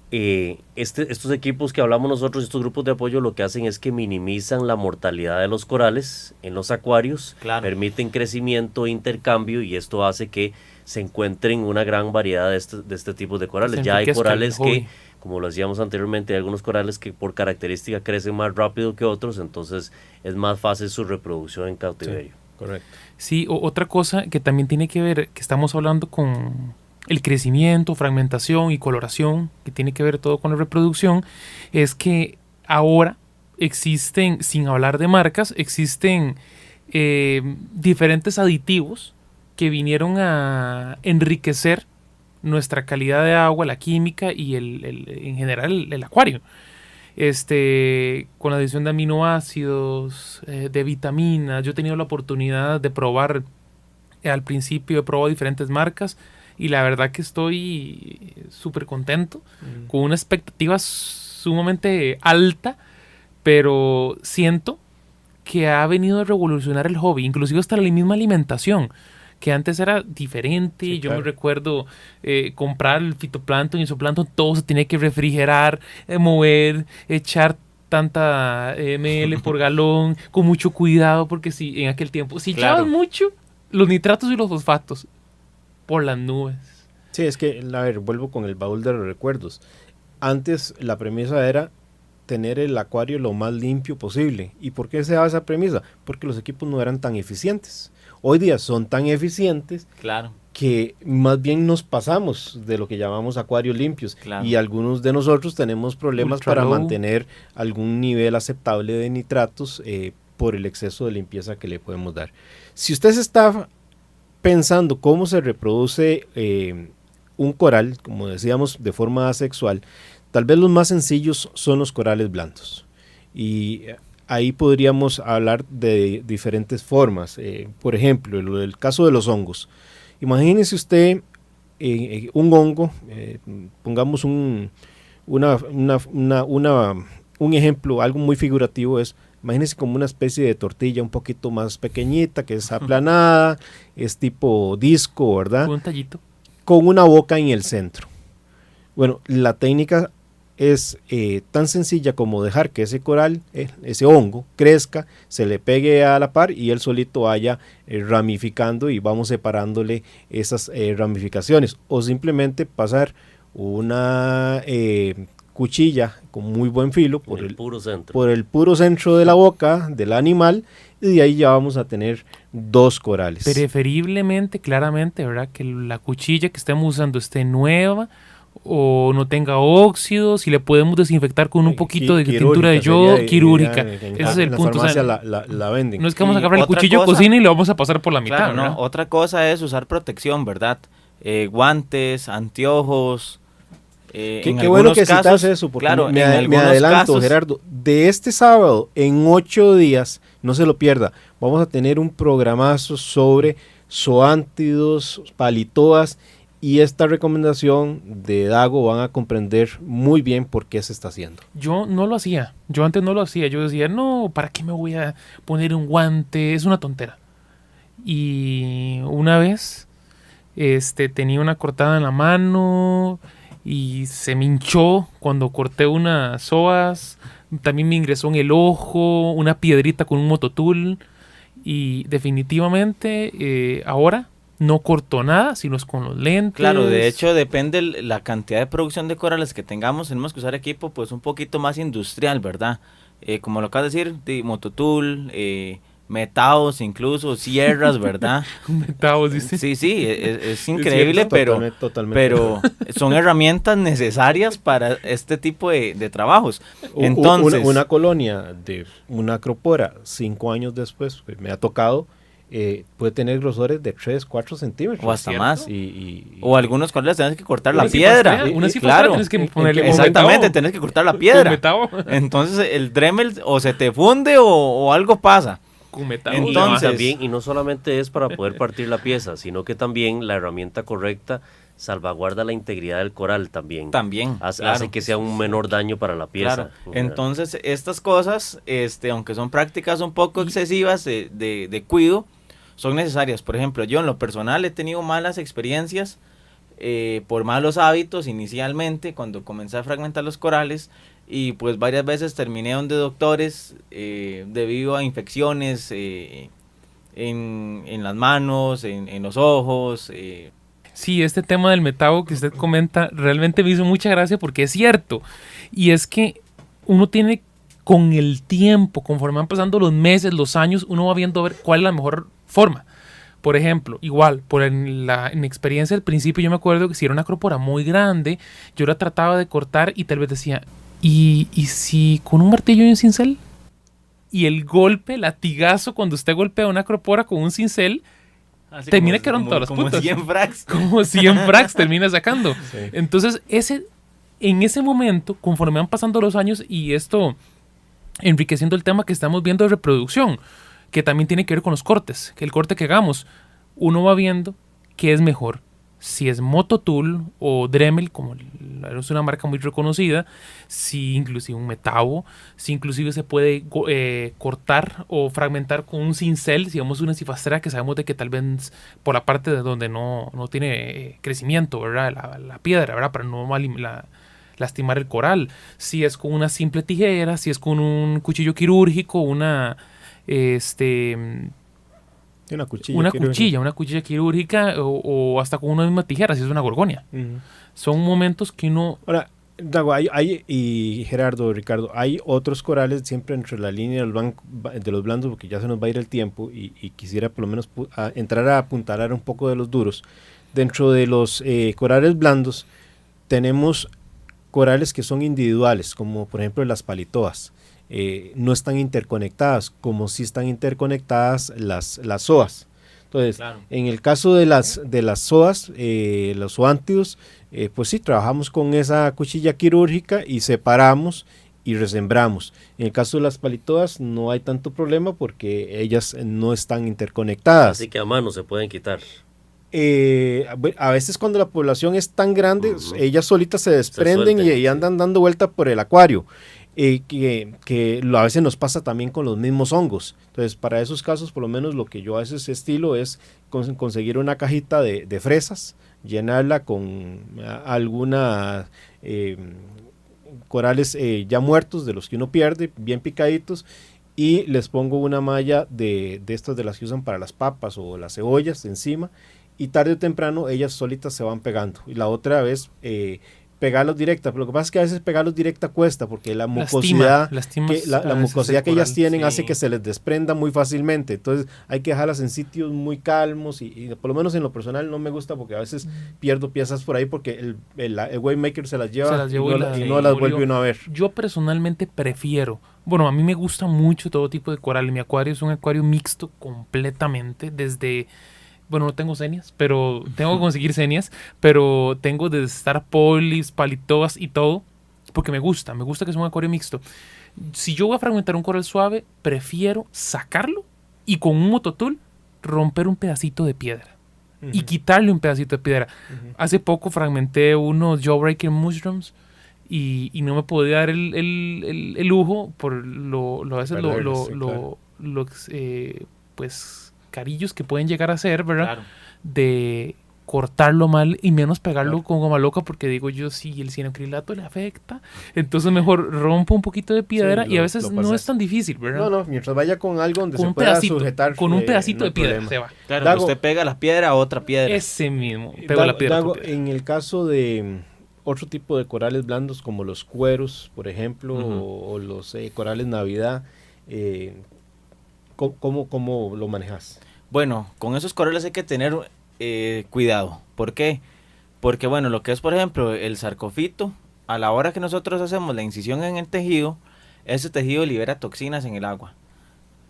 estos equipos que hablamos nosotros, estos grupos de apoyo, lo que hacen es que minimizan la mortalidad de los corales en los acuarios, permiten crecimiento, intercambio, y esto hace que se encuentren una gran variedad de este tipo de corales. Ya hay corales que, como lo decíamos anteriormente, hay algunos corales que por característica crecen más rápido que otros, entonces es más fácil su reproducción en cautiverio. Sí, correcto. Sí, otra cosa que también tiene que ver, que estamos hablando con el crecimiento, fragmentación y coloración, que tiene que ver todo con la reproducción, es que ahora existen, sin hablar de marcas, existen diferentes aditivos que vinieron a enriquecer nuestra calidad de agua, la química y en general el acuario. Con la adición de aminoácidos, de vitaminas. Yo he tenido la oportunidad de probar, al principio he probado diferentes marcas y la verdad que estoy súper contento, con una expectativa sumamente alta, pero siento que ha venido a revolucionar el hobby, inclusive hasta la misma alimentación, que antes era diferente. Sí, yo me recuerdo comprar el fitoplancton y el zooplancton, todo se tenía que refrigerar, mover, echar tanta ml por galón, con mucho cuidado, porque en aquel tiempo, si echaban mucho, los nitratos y los fosfatos, por las nubes. Sí, es que, a ver, vuelvo con el baúl de los recuerdos. Antes la premisa era tener el acuario lo más limpio posible. ¿Y por qué se daba esa premisa? Porque los equipos no eran tan eficientes. Hoy día son tan eficientes que más bien nos pasamos de lo que llamamos acuarios limpios, y algunos de nosotros tenemos problemas para mantener algún nivel aceptable de nitratos por el exceso de limpieza que le podemos dar. Si usted se está pensando cómo se reproduce un coral, como decíamos, de forma asexual, tal vez los más sencillos son los corales blandos. Y ahí podríamos hablar de diferentes formas. Por ejemplo, el caso de los hongos. Imagínese usted un hongo, pongamos un ejemplo, algo muy figurativo es, imagínense como una especie de tortilla un poquito más pequeñita, que es aplanada, es tipo disco, ¿verdad? Con un tallito. Con una boca en el centro. Bueno, la técnica es tan sencilla como dejar que ese coral, ese hongo, crezca, se le pegue a la par y él solito vaya ramificando y vamos separándole esas ramificaciones. O simplemente pasar una cuchilla con muy buen filo por el puro centro de la boca del animal, y de ahí ya vamos a tener 2 corales. Preferiblemente, claramente, ¿verdad? Que la cuchilla que estemos usando esté nueva o no tenga óxidos, y le podemos desinfectar con un poquito de tintura de yodo, quirúrgica. Ese es el punto. En la farmacia la venden. No es que vamos a agarrar el cuchillo de cocina y lo vamos a pasar por la mitad, claro, ¿verdad? No, otra cosa es usar protección, ¿verdad? Guantes, anteojos. Qué bueno que citas eso, porque claro, me adelanto, casos, Gerardo. De este sábado, en 8 días, no se lo pierda, vamos a tener un programazo sobre zoántidos, palitoas, y esta recomendación de Dago van a comprender muy bien por qué se está haciendo. Yo no lo hacía, yo antes no lo hacía, yo decía, no, ¿para qué me voy a poner un guante? Es una tontera. Y una vez tenía una cortada en la mano y se me hinchó cuando corté unas psoas, también me ingresó en el ojo una piedrita con un mototool, y definitivamente ahora no corto nada, sino es con los lentes. Claro, de hecho depende la cantidad de producción de corales que tengamos, tenemos que usar equipo pues un poquito más industrial, ¿verdad? Como lo acabas de decir, de mototool, metaos, incluso sierras, ¿verdad? Metaos, dice. Sí, es increíble, es cierto, totalmente. pero son herramientas necesarias para este tipo de trabajos. Entonces, una colonia de una acropora 5 años después, me ha tocado, puede tener grosores de 3, 4 centímetros. O hasta más. Y o algunos corales tenés que cortar la piedra. Claro, tienes que ponerle exactamente, tenés que cortar la piedra. Entonces el Dremel o se te funde o algo pasa. Entonces, y no solamente es para poder partir la pieza, sino que también la herramienta correcta salvaguarda la integridad del coral también. Hace que sea un menor daño para la pieza. Claro. Entonces, estas cosas, aunque son prácticas un poco excesivas de cuidado, son necesarias. Por ejemplo, yo en lo personal he tenido malas experiencias por malos hábitos inicialmente cuando comencé a fragmentar los corales, y pues varias veces terminé donde doctores debido a infecciones en las manos, en los ojos. Sí, este tema del metao que usted comenta realmente me hizo mucha gracia, porque es cierto, y es que uno tiene con el tiempo, conforme van pasando los meses, los años, uno va viendo a ver cuál es la mejor forma. Por ejemplo, igual, en experiencia al principio yo me acuerdo que si era una acrópora muy grande, yo la trataba de cortar y tal vez decía, ¿y si con un martillo y un cincel? Y el golpe, latigazo, cuando usted golpea una acrópora con un cincel, termina quedando todas las puntas. Como 100 fracs termina sacando. Sí. Entonces, en ese momento, conforme van pasando los años, y esto enriqueciendo el tema que estamos viendo de reproducción, que también tiene que ver con los cortes, que el corte que hagamos, uno va viendo qué es mejor, si es mototool o Dremel, como es una marca muy reconocida, si inclusive un metao, si inclusive se puede cortar o fragmentar con un cincel, si vamos a una cifastera que sabemos de que tal vez por la parte de donde no tiene crecimiento, ¿verdad? La piedra, ¿verdad? Para no lastimar el coral, si es con una simple tijera, si es con un cuchillo quirúrgico, una cuchilla quirúrgica o hasta con una misma tijera, si es una gorgonia. Uh-huh. Son momentos que uno... Ahora, Dago, y Gerardo, Ricardo, hay otros corales siempre entre la línea de los blandos, porque ya se nos va a ir el tiempo y quisiera por lo menos entrar a apuntalar un poco de los duros. Dentro de los corales blandos tenemos corales que son individuales, como por ejemplo las palitoas. No están interconectadas, como si están interconectadas las psoas. Entonces, Claro. en el caso de las soas, los zoántidos, pues sí, trabajamos con esa cuchilla quirúrgica y separamos y resembramos. En el caso de las palitoas no hay tanto problema porque ellas no están interconectadas. Así que a mano se pueden quitar. A veces cuando la población es tan grande, ellas solitas se desprenden suelten, y andan dando vuelta por el acuario. A veces nos pasa también con los mismos hongos. Entonces, para esos casos, por lo menos lo que yo a veces estilo es conseguir una cajita de fresas, llenarla con alguna corales ya muertos, de los que uno pierde, bien picaditos, y les pongo una malla de estas de las que usan para las papas o las cebollas encima, y tarde o temprano ellas solitas se van pegando. Y la otra vez pegarlos directa, pero lo que pasa es que a veces pegarlos directa cuesta, porque la mucosidad la mucosidad que ellas tienen hace que se les desprenda muy fácilmente. Entonces hay que dejarlas en sitios muy calmos y por lo menos en lo personal no me gusta, porque a veces pierdo piezas por ahí porque el Waymaker se las lleva y no las vuelve uno a ver. Yo personalmente prefiero, bueno, a mí me gusta mucho todo tipo de coral. Mi acuario es un acuario mixto completamente, desde... Bueno, no tengo senias, pero tengo que conseguir senias, pero tengo desde Star Polyps, palitoas y todo, porque me gusta que es un acuario mixto. Si yo voy a fragmentar un coral suave, prefiero sacarlo y con un mototool romper un pedacito de piedra y quitarle un pedacito de piedra. Hace poco fragmenté unos Jawbreaker Mushrooms y no me podía dar el lujo por a veces pues carillos que pueden llegar a ser, ¿verdad? Claro. De cortarlo mal y menos pegarlo con goma loca, porque digo yo, si el cianocrilato le afecta, entonces mejor rompo un poquito de piedra y a veces no es tan difícil, ¿verdad? No, mientras vaya con algo donde se pueda sujetar. Con un pedacito de piedra se va. Claro, Dago, usted pega la piedra a otra piedra. Ese mismo, pega la piedra. Dago, en el caso de otro tipo de corales blandos, como los cueros, por ejemplo, o los corales Navidad, ¿cómo lo manejas? Bueno, con esos corales hay que tener cuidado. ¿Por qué? Porque, bueno, lo que es, por ejemplo, el sarcofito, a la hora que nosotros hacemos la incisión en el tejido, ese tejido libera toxinas en el agua.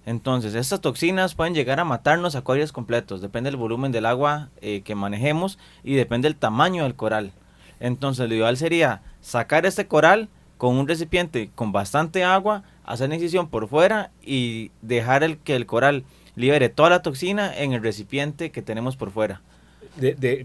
Entonces, estas toxinas pueden llegar a matarnos acuarios completos. Depende del volumen del agua que manejemos y depende del tamaño del coral. Entonces, lo ideal sería sacar este coral con un recipiente con bastante agua, hacer la incisión por fuera y dejar que el coral libere toda la toxina en el recipiente que tenemos por fuera.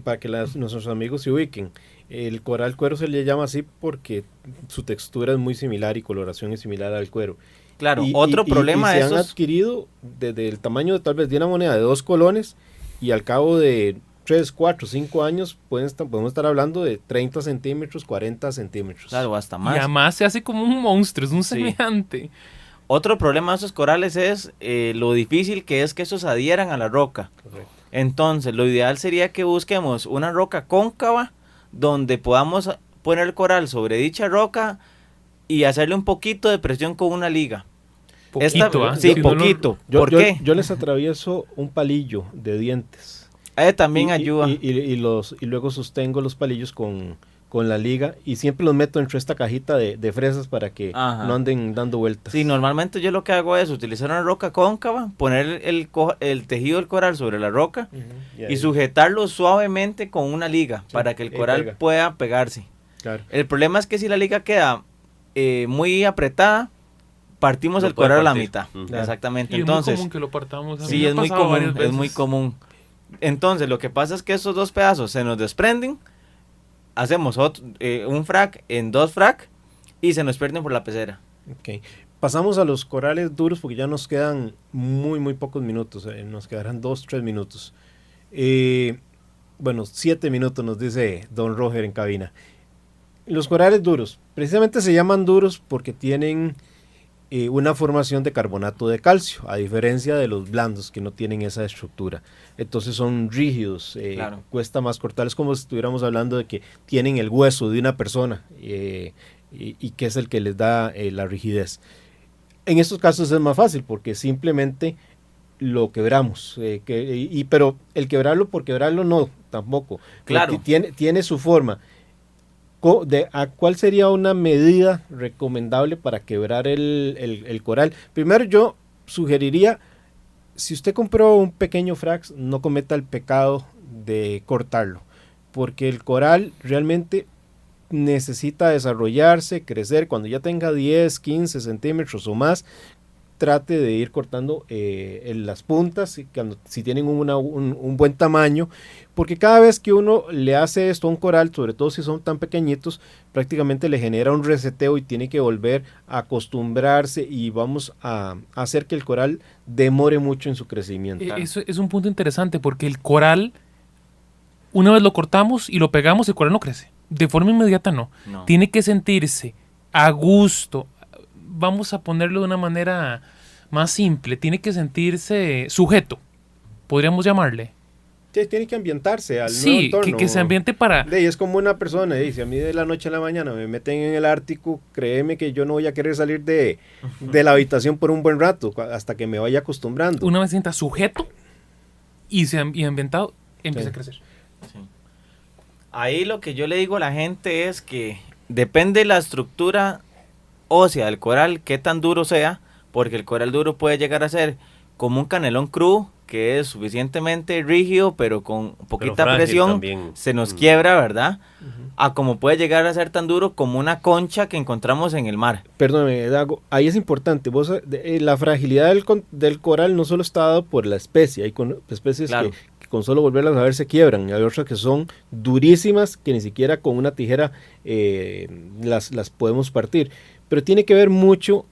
Para que nuestros amigos se ubiquen, el coral cuero se le llama así porque su textura es muy similar y coloración es similar al cuero. Claro, otro problema se de han adquirido desde el tamaño de tal vez de una moneda de 2 colones y al cabo de 3, 4, 5 años podemos estar hablando de 30 centímetros, 40 centímetros. Claro, hasta más. Y además se hace como un monstruo, es un semejante. Otro problema de esos corales es lo difícil que es que esos adhieran a la roca. Correcto. Entonces, lo ideal sería que busquemos una roca cóncava donde podamos poner el coral sobre dicha roca y hacerle un poquito de presión con una liga. Poquito, sí, poquito. ¿Por qué? Yo les atravieso un palillo de dientes. También ayuda. Y luego sostengo los palillos con la liga y siempre los meto entre esta cajita de fresas para que no anden dando vueltas. Sí, normalmente yo lo que hago es utilizar una roca cóncava, poner el tejido del coral sobre la roca y sujetarlo suavemente con una liga para que el coral pueda pegarse. Claro. El problema es que si la liga queda muy apretada, partimos el coral a la mitad. Claro. Exactamente. Y entonces, es muy común que lo partamos. Sí, es muy común. Entonces, lo que pasa es que esos dos pedazos se nos desprenden, hacemos un frac en 2 frac y se nos pierden por la pecera. Okay. Pasamos a los corales duros porque ya nos quedan muy pocos minutos. Nos quedarán 2, 3 minutos. 7 minutos nos dice Don Roger en cabina. Los corales duros, precisamente se llaman duros porque tienen una formación de carbonato de calcio, a diferencia de los blandos que no tienen esa estructura. Entonces son rígidos, claro. Cuesta más cortarlos, como si estuviéramos hablando de que tienen el hueso de una persona y que es el que les da la rigidez. En estos casos es más fácil porque simplemente lo quebramos, pero el quebrarlo por quebrarlo no, tampoco. Claro. Tiene su forma. ¿Cuál sería una medida recomendable para quebrar el coral? Primero yo sugeriría si usted compró un pequeño frax, no cometa el pecado de cortarlo, porque el coral realmente necesita desarrollarse, crecer. Cuando ya tenga 10, 15 centímetros o más, trate de ir cortando en las puntas, si tienen un buen tamaño, porque cada vez que uno le hace esto a un coral, sobre todo si son tan pequeñitos, prácticamente le genera un reseteo y tiene que volver a acostumbrarse, y vamos a hacer que el coral demore mucho en su crecimiento. Eso es un punto interesante, porque el coral, una vez lo cortamos y lo pegamos, el coral no crece. De forma inmediata no. Tiene que sentirse a gusto. Vamos a ponerlo de una manera más simple. Tiene que sentirse sujeto, podríamos llamarle. Tiene que ambientarse al nuevo entorno. Que se ambiente para... Es como una persona, si a mí de la noche a la mañana me meten en el Ártico, créeme que yo no voy a querer salir de la habitación por un buen rato, hasta que me vaya acostumbrando. Una vez sienta sujeto y ambientado, empieza a crecer. Sí. Ahí lo que yo le digo a la gente es que depende de la estructura ósea del coral, qué tan duro sea, porque el coral duro puede llegar a ser como un canelón crudo, que es suficientemente rígido, pero con poquita presión también se nos quiebra, ¿verdad? A como puede llegar a ser tan duro como una concha que encontramos en el mar. Perdóname, Dago, ahí es importante, la fragilidad del coral no solo está dado por la especie, hay especies que con solo volverlas a ver se quiebran, y hay otras que son durísimas, que ni siquiera con una tijera las podemos partir, pero tiene que ver mucho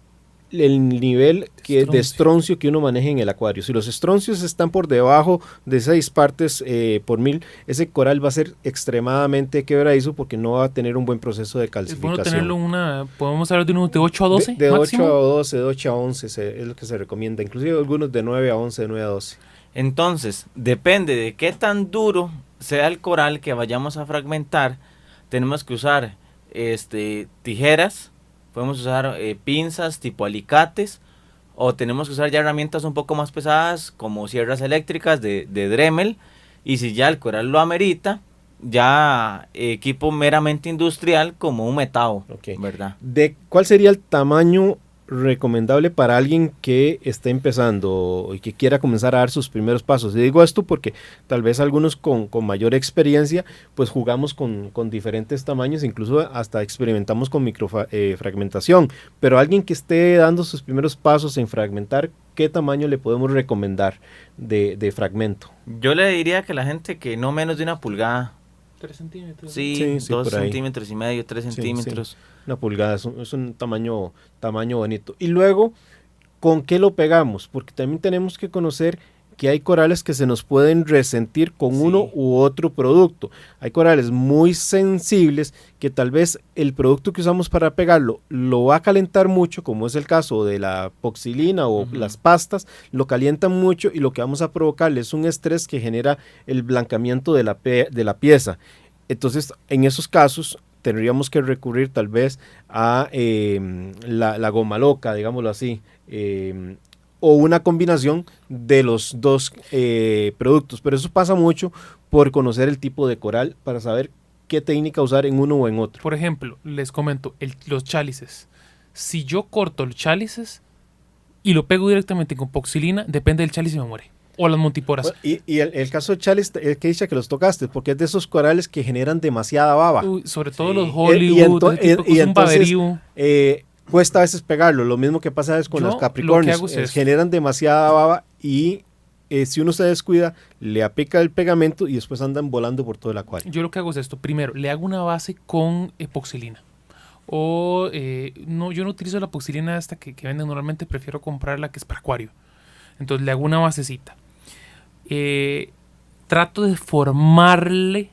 el nivel de estroncio que uno maneja en el acuario. Si los estroncios están por debajo de 6 partes por 1000, ese coral va a ser extremadamente quebradizo, porque no va a tener un buen proceso de calcificación. Es bueno tenerlo podemos hablar de unos de 8 a 12 de máximo. 8 a 12, de 8 a 11 es lo que se recomienda, inclusive algunos de 9 a 11, de 9 a 12. Entonces, depende de qué tan duro sea el coral que vayamos a fragmentar. Tenemos que usar tijeras, podemos usar pinzas tipo alicates, o tenemos que usar ya herramientas un poco más pesadas como sierras eléctricas de Dremel, y si ya el coral lo amerita, ya equipo meramente industrial como un metao, ¿verdad? ¿Cuál sería el tamaño recomendable para alguien que esté empezando y que quiera comenzar a dar sus primeros pasos? Y digo esto porque tal vez algunos con mayor experiencia pues jugamos con diferentes tamaños, incluso hasta experimentamos con microfragmentación, pero alguien que esté dando sus primeros pasos en fragmentar, ¿qué tamaño le podemos recomendar de fragmento? Yo le diría que la gente que no menos de 1 pulgada. 3 centímetros. Sí, 2 centímetros y medio, 3 centímetros. Sí. 1 pulgada es un tamaño bonito. Y luego, ¿con qué lo pegamos? Porque también tenemos que conocer que hay corales que se nos pueden resentir con uno u otro producto. Hay corales muy sensibles que tal vez el producto que usamos para pegarlo lo va a calentar mucho, como es el caso de la poxilina o las pastas, lo calientan mucho, y lo que vamos a provocarle es un estrés que genera el blancamiento de la pieza. Entonces, en esos casos tendríamos que recurrir tal vez a la goma loca, digámoslo así, o una combinación de los dos productos, pero eso pasa mucho por conocer el tipo de coral para saber qué técnica usar en uno o en otro. Por ejemplo, les comento, los chálices. Si yo corto los chálices y lo pego directamente con poxilina, depende del chálice y me muere. O las montiporas. Y el caso de cháliz, que dice que los tocaste, porque es de esos corales que generan demasiada baba. Sobre todo los Hollywood, y entonces cuesta a veces pegarlo, lo mismo que pasa a veces con los capricornios, generan demasiada baba, y si uno se descuida, le aplica el pegamento y después andan volando por todo el acuario. Yo lo que hago es esto: primero, le hago una base con epoxilina. O no, yo no utilizo la epoxilina esta que venden normalmente, prefiero comprar la que es para acuario. Entonces le hago una basecita. Trato de formarle,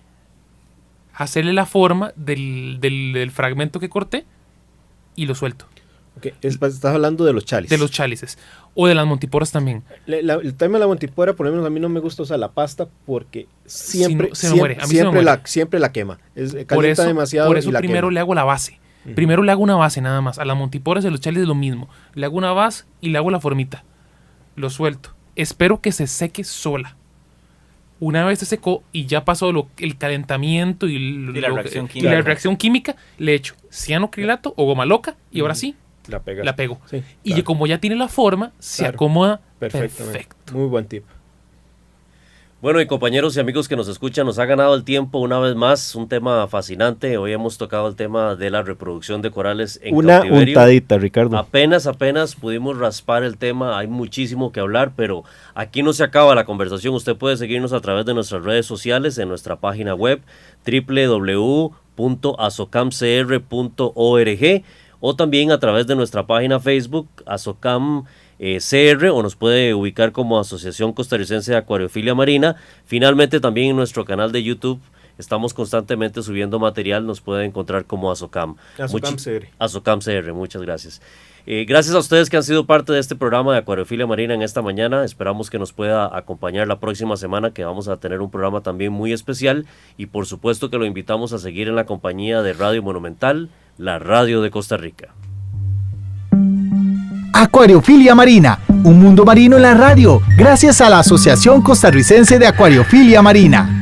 hacerle la forma del fragmento que corté y lo suelto. Okay. Estás hablando de los chálices. De los chálices. O de las montiporas también. El tema de la montipora, por lo menos a mí no me gusta usar la pasta, porque siempre la quema. Calienta demasiado. Por eso y la primero quema. Le hago la base. Primero le hago una base nada más. A las montiporas y a los chálices lo mismo. Le hago una base y le hago la formita. Lo suelto. Espero que se seque sola. Una vez se secó y ya pasó el calentamiento y la reacción química, le echo cianocrilato o goma loca, y ahora sí, La pego. Sí, Y claro. como ya tiene la forma, se Claro. acomoda Perfectamente. perfecto. Muy buen tip. Bueno, y compañeros y amigos que nos escuchan, nos ha ganado el tiempo una vez más, un tema fascinante. Hoy hemos tocado el tema de la reproducción de corales en Una cautiverio. untadita, Ricardo. Apenas pudimos raspar el tema, hay muchísimo que hablar, pero aquí no se acaba la conversación. Usted puede seguirnos a través de nuestras redes sociales, en nuestra página web www.azocamcr.org o también a través de nuestra página Facebook, Azocam CR, o nos puede ubicar como Asociación Costarricense de Acuariofilia Marina. Finalmente también en nuestro canal de YouTube estamos constantemente subiendo material, nos puede encontrar como Azocam. Azocam CR. Azocam CR, muchas gracias. Gracias a ustedes que han sido parte de este programa de Acuariofilia Marina en esta mañana. Esperamos que nos pueda acompañar la próxima semana, que vamos a tener un programa también muy especial, y por supuesto que lo invitamos a seguir en la compañía de Radio Monumental, la radio de Costa Rica. Acuariofilia Marina, un mundo marino en la radio, gracias a la Asociación Costarricense de Acuariofilia Marina.